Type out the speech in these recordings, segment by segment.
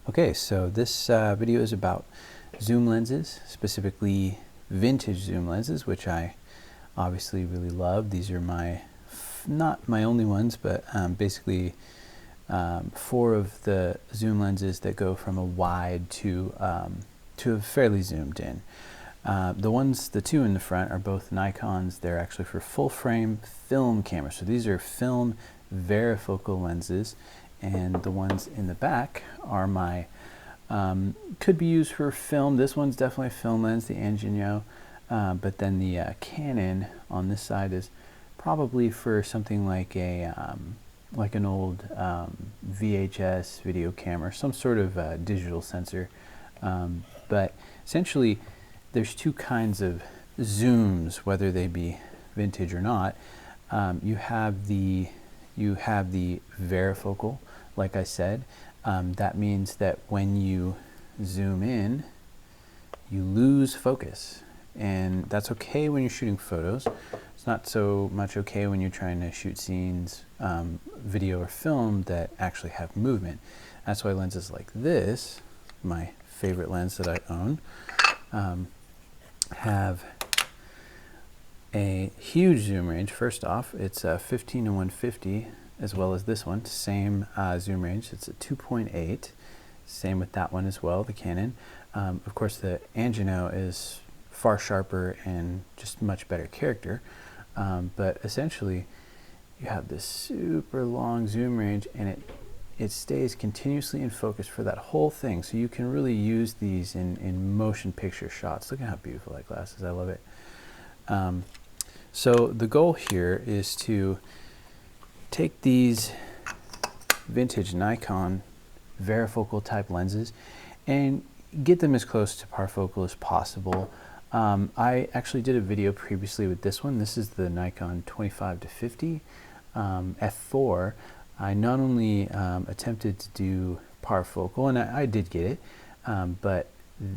Okay, so this video is about zoom lenses, specifically vintage zoom lenses, which I obviously really love. These are not my only ones, but basically 4 of the zoom lenses that go from a wide to a fairly zoomed in. The 2 in the front are both Nikons. They're actually for full frame film cameras. So these are film varifocal lenses, and the ones in the back are my could be used for film. This one's definitely a film lens, the Angino, but then the Canon on this side is probably for something like an old VHS video camera, some sort of digital sensor. But essentially, there's 2 kinds of zooms, whether they be vintage or not. You have the varifocal, like I said. That means that when you zoom in, you lose focus, and that's okay when you're shooting photos. It's not so much okay when you're trying to shoot scenes, video or film that actually have movement. That's why lenses like this, my favorite lens that I own, have a huge zoom range. First off, it's 15 to 150, as well as this one, same zoom range. It's a 2.8, same with that one as well, the Canon. Of course, the Angino is far sharper and just much better character, but essentially you have this super long zoom range, and it stays continuously in focus for that whole thing. So you can really use these in motion picture shots. Look at how beautiful that glass is. I love it. So the goal here is to take these vintage Nikon varifocal type lenses and get them as close to Parfocal as possible. I actually did a video previously with this one. This is the Nikon 25 to 50 f4. I not only attempted to do Parfocal, and I did get it, but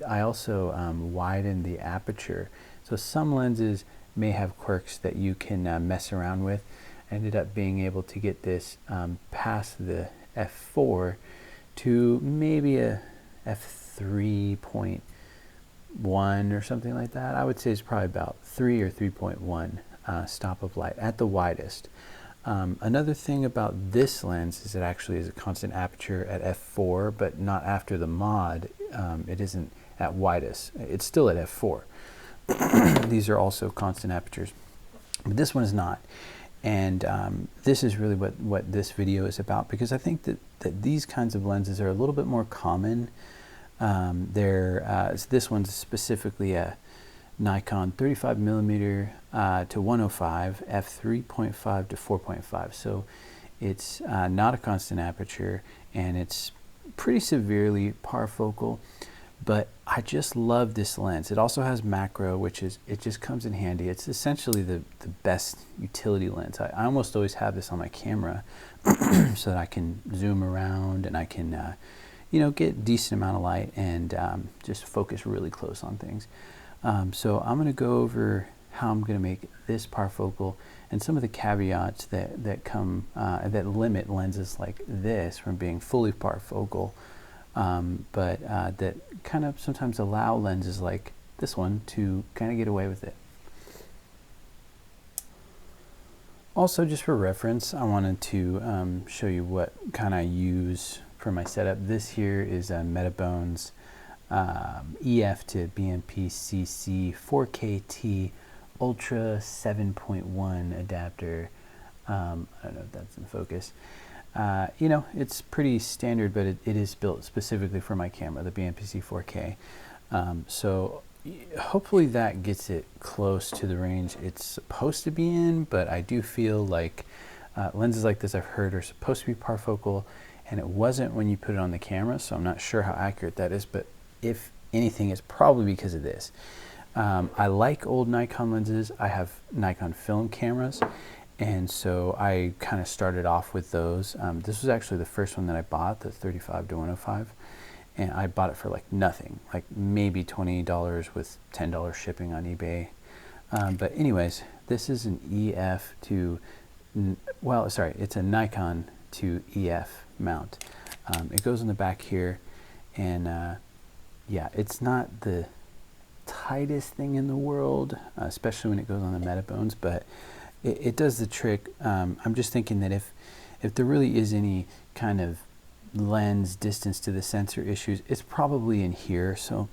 I also widened the aperture. So some lenses may have quirks that you can mess around with. I ended up being able to get this past the f4 to maybe a f3.1 or something like that. I would say it's probably about 3 or 3.1 stop of light at the widest. Another thing about this lens is it actually is a constant aperture at f4, but not after the mod. It isn't at widest. It's still at f4. These are also constant apertures, but this one is not. And this is really what this video is about, because I think that these kinds of lenses are a little bit more common. This one's specifically a Nikon 35 millimeter to 105 f3.5 to 4.5. So it's not a constant aperture, and it's pretty severely parfocal. But I just love this lens. It also has macro, which is, it just comes in handy. It's essentially the best utility lens. I almost always have this on my camera so that I can zoom around and I can get decent amount of light and just focus really close on things. So I'm going to go over how I'm going to make this parfocal and some of the caveats that come that limit lenses like this from being fully parfocal. But that kind of sometimes allow lenses like this one to kind of get away with it. Also, just for reference, I wanted to show you what kind I use for my setup. This here is a Metabones EF to BMP CC 4KT Ultra 7.1 adapter. I don't know if that's in focus. It's pretty standard, but it is built specifically for my camera, the BMPC 4K. So hopefully that gets it close to the range it's supposed to be in, but I do feel like lenses like this, I've heard, are supposed to be parfocal, and it wasn't when you put it on the camera, so I'm not sure how accurate that is, but if anything, it's probably because of this. I like old Nikon lenses. I have Nikon film cameras, and so I kind of started off with those. This was actually the first one that I bought, the 35 to 105, and I bought it for like nothing, like maybe $20 with $10 shipping on eBay. But anyways, this is an EF to, it's a Nikon to EF mount. It goes in the back here, And yeah, it's not the tightest thing in the world, especially when it goes on the meta bones, but it does the trick. I'm just thinking that if there really is any kind of lens distance to the sensor issues, it's probably in here. So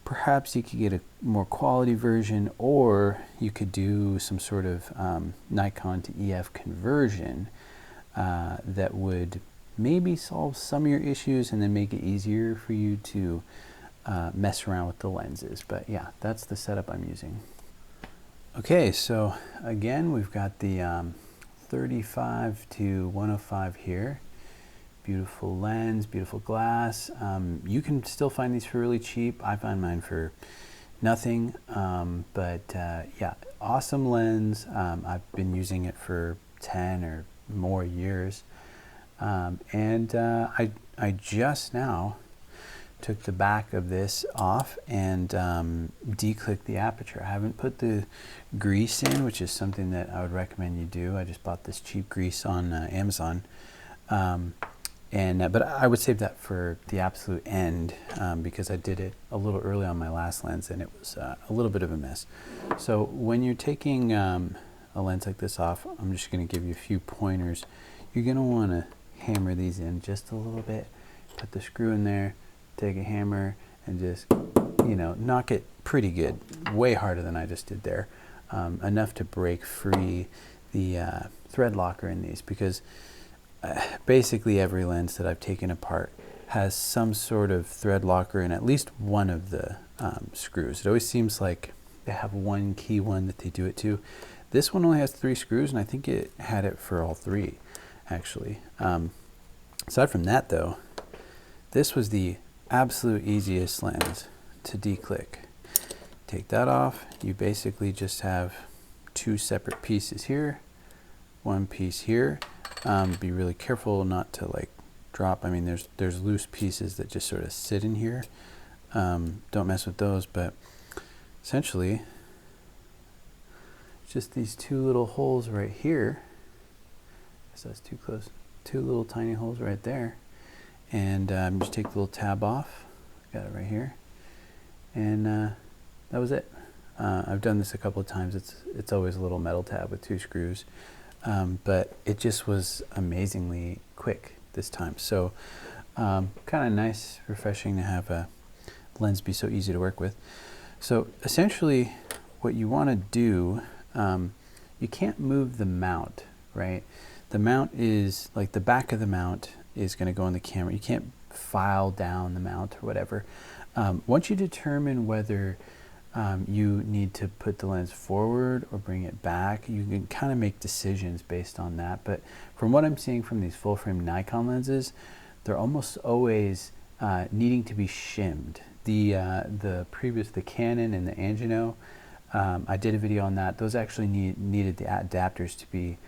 perhaps you could get a more quality version, or you could do some sort of Nikon to EF conversion that would maybe solve some of your issues and then make it easier for you to mess around with the lenses. But yeah, that's the setup I'm using. Okay, so again, we've got the 35 to 105 here. Beautiful lens, beautiful glass. You can still find these for really cheap. I find mine for nothing, but yeah, awesome lens. I've been using it for 10 or more years, and I just now took the back of this off and declicked the aperture. I haven't put the grease in, which is something that I would recommend you do. I just bought this cheap grease on Amazon. But I would save that for the absolute end because I did it a little early on my last lens and it was a little bit of a mess. So when you're taking a lens like this off, I'm just going to give you a few pointers. You're going to want to hammer these in just a little bit. Put the screw in there, take a hammer, and just, you know, knock it pretty good. Way harder than I just did there. Enough to break free the thread locker in these, because basically every lens that I've taken apart has some sort of thread locker in at least one of the screws. It always seems like they have one key one that they do it to. This one only has 3 screws, and I think it had it for all 3, actually. Aside from that, though, this was the absolute easiest lens to declick. Take that off. You basically just have 2 separate pieces here, 1 piece here. Be really careful not to like drop. I mean, there's loose pieces that just sort of sit in here. Don't mess with those, but essentially just these 2 little holes right here. I guess that's too close. 2 little tiny holes right there. And just take the little tab off. Got it right here. And that was it. I've done this a couple of times. It's always a little metal tab with 2 screws. But it just was amazingly quick this time. So kind of nice, refreshing to have a lens be so easy to work with. So essentially what you want to do, you can't move the mount, right? The mount is like the back of the mount is going to go on the camera. You can't file down the mount or whatever. Once you determine whether you need to put the lens forward or bring it back, you can kind of make decisions based on that. But from what I'm seeing from these full frame Nikon lenses, they're almost always needing to be shimmed. The Canon and the Angino, I did a video on that. Those actually needed the adapters to be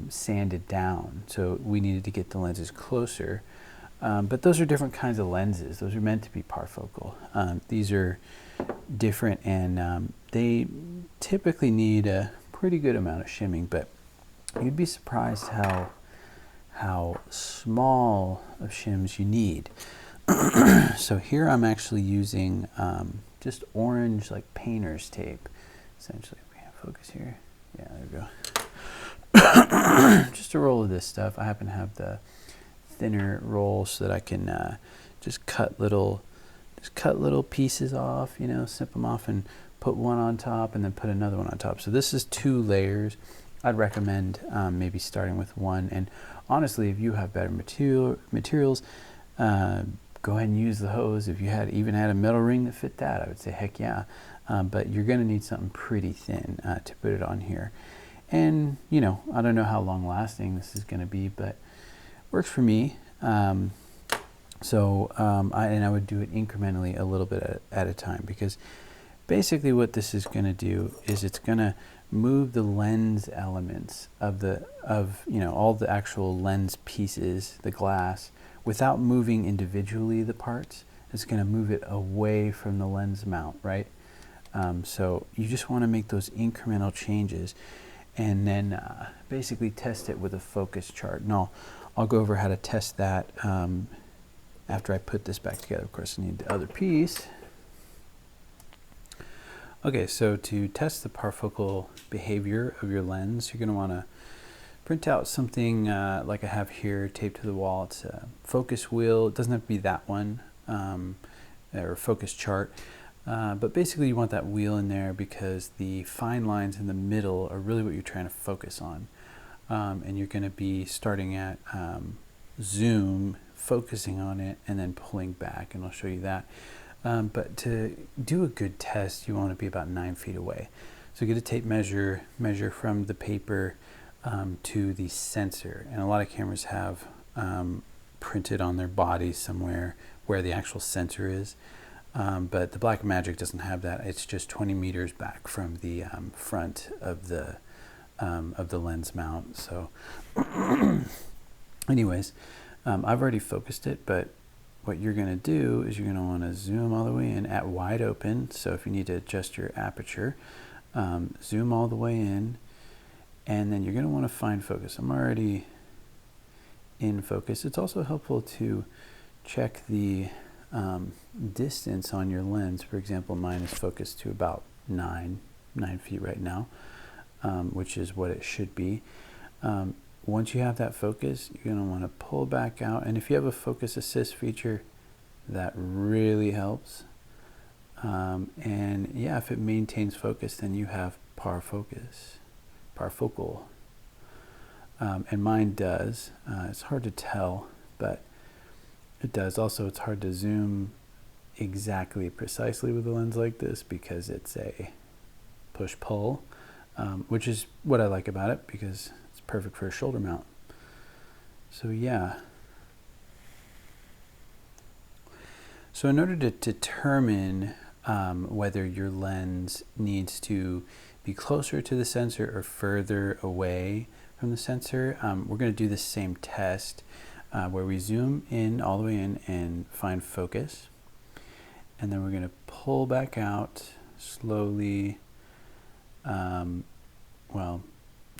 sanded down. So we needed to get the lenses closer. But those are different kinds of lenses. Those are meant to be parfocal. These are different, and they typically need a pretty good amount of shimming, but you'd be surprised how small of shims you need. So here I'm actually using just orange, like painter's tape. Essentially, we have focus here. Yeah, there we go. Just a roll of this stuff. I happen to have the thinner roll so that I can just cut little pieces off, you know, snip them off and put one on top and then put another one on top. So this is 2 layers. I'd recommend maybe starting with 1. And honestly, if you have better materials, go ahead and use the hose. If you even had a metal ring that fit that, I would say heck yeah. But you're going to need something pretty thin to put it on here. And, you know, I don't know how long lasting this is going to be, but works for me. I would do it incrementally a little bit at a time, because basically what this is going to do is it's going to move the lens elements of all the actual lens pieces, the glass, without moving individually the parts. It's going to move it away from the lens mount, right? So you just want to make those incremental changes, and then basically test it with a focus chart. And I'll go over how to test that after I put this back together. Of course, I need the other piece. Okay, so to test the parfocal behavior of your lens, you're going to want to print out something like I have here taped to the wall. It's a focus wheel. It doesn't have to be that one, or focus chart. But basically you want that wheel in there because the fine lines in the middle are really what you're trying to focus on. And you're going to be starting at zoom, focusing on it, and then pulling back, and I'll show you that. But to do a good test, you want to be about 9 feet away. So get a tape measure from the paper to the sensor. And a lot of cameras have printed on their body somewhere where the actual sensor is. But the Blackmagic doesn't have that. It's just 20 meters back from the front of the lens mount. So anyways, I've already focused it, but what you're going to do is you're going to want to zoom all the way in at wide open. So if you need to adjust your aperture, zoom all the way in, and then you're going to want to find focus. I'm already in focus. It's also helpful to check the distance on your lens. For example, mine is focused to about 9 feet right now, which is what it should be. Once you have that focus, you're going to want to pull back out, and if you have a focus assist feature, that really helps. And yeah, if it maintains focus, then you have parfocal, and mine does. It's hard to tell, but it does. Also, it's hard to zoom exactly precisely with a lens like this because it's a push-pull, which is what I like about it because it's perfect for a shoulder mount. So yeah. So in order to determine whether your lens needs to be closer to the sensor or further away from the sensor, we're going to do the same test where we zoom in all the way in and find focus, and then we're going to pull back out slowly, well,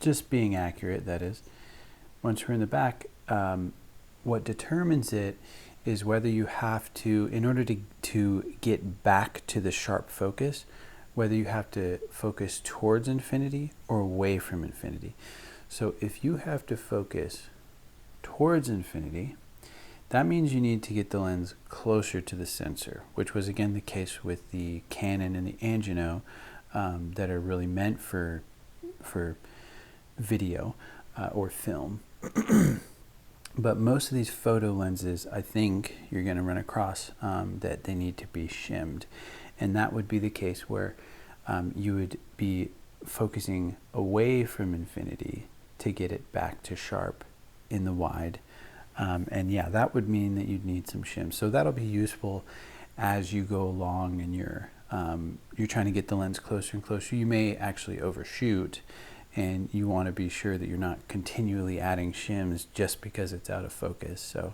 just being accurate, that is. Once we're in the back, what determines it is whether you have to, in order to get back to the sharp focus, whether you have to focus towards infinity or away from infinity. So if you have to focus towards infinity, that means you need to get the lens closer to the sensor, which was again the case with the Canon and the Angino that are really meant for video or film. But most of these photo lenses, I think you're going to run across that they need to be shimmed. And that would be the case where you would be focusing away from infinity to get it back to sharp in the wide. And yeah, that would mean that you'd need some shim. So that'll be useful as you go along and you're trying to get the lens closer and closer. You may actually overshoot, and you want to be sure that you're not continually adding shims just because it's out of focus. So,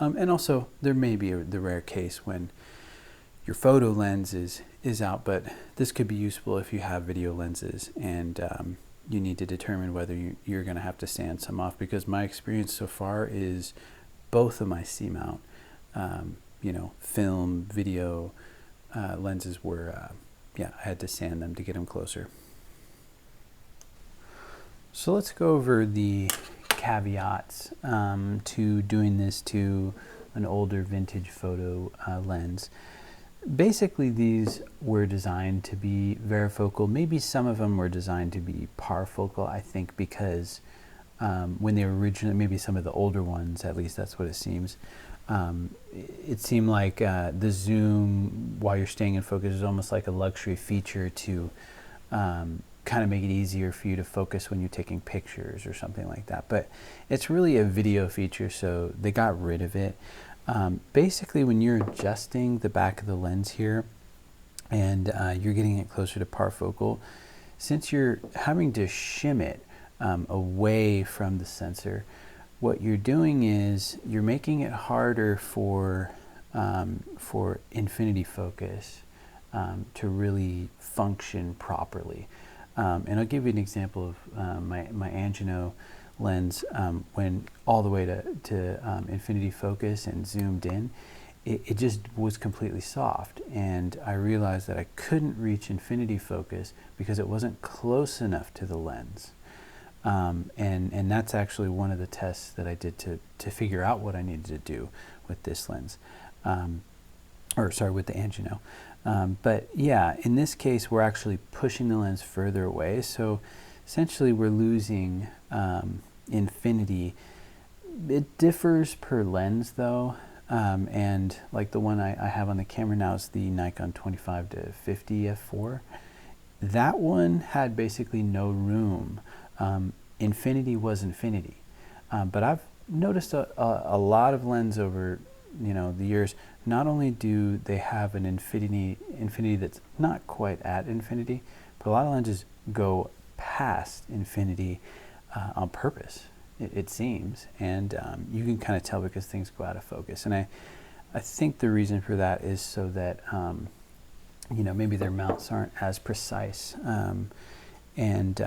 and also there may be the rare case when your photo lens is out, but this could be useful if you have video lenses and you need to determine whether you're going to have to sand some off, because my experience so far is both of my C-mount, film, video lenses were, I had to sand them to get them closer. So let's go over the caveats to doing this to an older vintage photo lens. Basically, these were designed to be varifocal. Maybe some of them were designed to be parfocal, I think, because when they were originally, maybe some of the older ones, at least that's what it seems, it seemed like the zoom while you're staying in focus is almost like a luxury feature to kind of make it easier for you to focus when you're taking pictures or something like that. But it's really a video feature, so they got rid of it. Basically, when you're adjusting the back of the lens here and you're getting it closer to parfocal, since you're having to shim it away from the sensor, what you're doing is you're making it harder for infinity focus to really function properly. And I'll give you an example of my Angino lens, when all the way to infinity focus and zoomed in, it just was completely soft. And I realized that I couldn't reach infinity focus because it wasn't close enough to the lens. And that's actually one of the tests that I did to figure out what I needed to do with this lens, or sorry, with the Angino. But yeah, in this case, we're actually pushing the lens further away. So essentially we're losing infinity. It differs per lens though. And like the one I have on the camera now is the Nikon 25 to 50 f4. That one had basically no room. Infinity was infinity. But I've noticed a lot of lens over the years. Not only do they have an infinity that's not quite at infinity, but a lot of lenses go past infinity on purpose, it seems. And you can kind of tell because things go out of focus. And I think the reason for that is so that maybe their mounts aren't as precise, and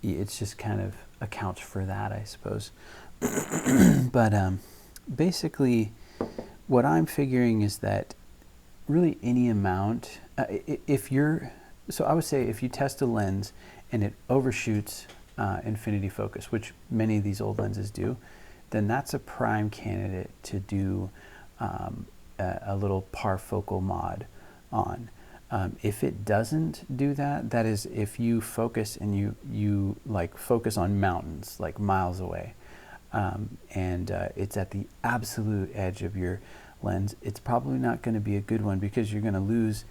it's just kind of accounts for that, I suppose. But basically, what I'm figuring is that really any amount, so I would say if you test a lens and it overshoots infinity focus, which many of these old lenses do, then that's a prime candidate to do a little parfocal mod on. If it doesn't do that, that is if you focus and you like focus on mountains like miles away, and it's at the absolute edge of your lens, it's probably not going to be a good one because you're going to lose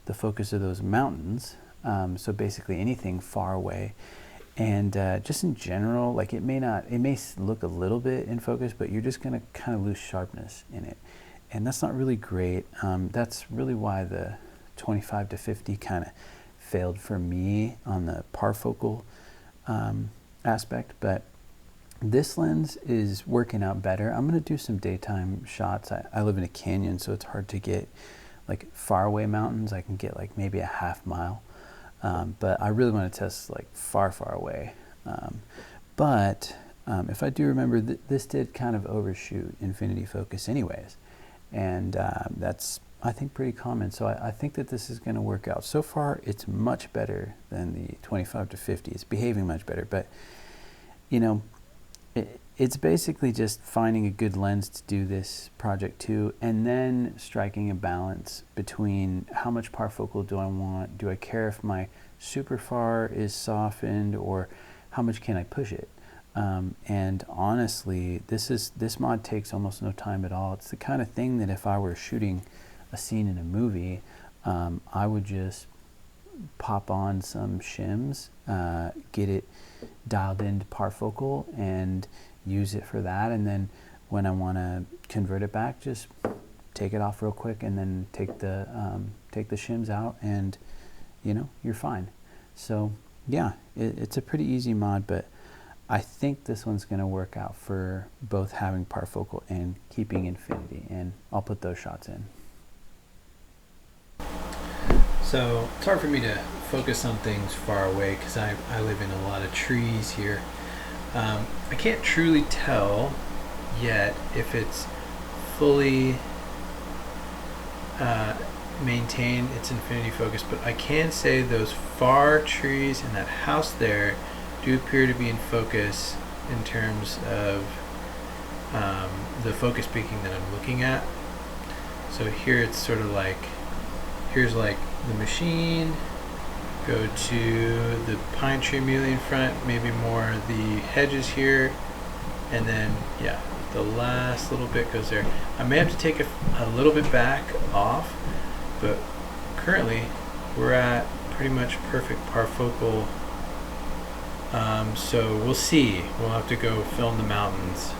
the focus of those mountains. So basically anything far away. And just in general, like it may look a little bit in focus, but you're just going to kind of lose sharpness in it. And that's not really great. That's really why the 25 to 50 kind of failed for me on the parfocal aspect. But this lens is working out better. I'm going to do some daytime shots. I live in a canyon, so it's hard to get like far away mountains. I can get like maybe a half mile. But I really want to test like far away. But if I do remember, this did kind of overshoot infinity focus anyways. And that's, I think, pretty common. So I think that this is going to work out. So far, it's much better than the 25 to 50. It's behaving much better. But, it's basically just finding a good lens to do this project to, and then striking a balance between how much parfocal do I want? Do I care if my super far is softened, or how much can I push it? And honestly, this mod takes almost no time at all. It's the kind of thing that if I were shooting a scene in a movie, I would just pop on some shims, get it dialed into parfocal and use it for that, and then when I want to convert it back, just take it off real quick and then take the shims out, and you're fine. So yeah, it's a pretty easy mod, but I think this one's going to work out for both having parfocal and keeping infinity, and I'll put those shots in. So it's hard for me to focus on things far away because I live in a lot of trees here. I can't truly tell yet if it's fully maintained its infinity focus, but I can say those far trees and that house there do appear to be in focus in terms of the focus peaking that I'm looking at. So here it's sort of like, here's like the machine, go to the pine tree immediately in front, maybe more the hedges here, and then yeah, the last little bit goes there. I may have to take a little bit back off, but currently we're at pretty much perfect parfocal. So we'll see. We'll have to go film the mountains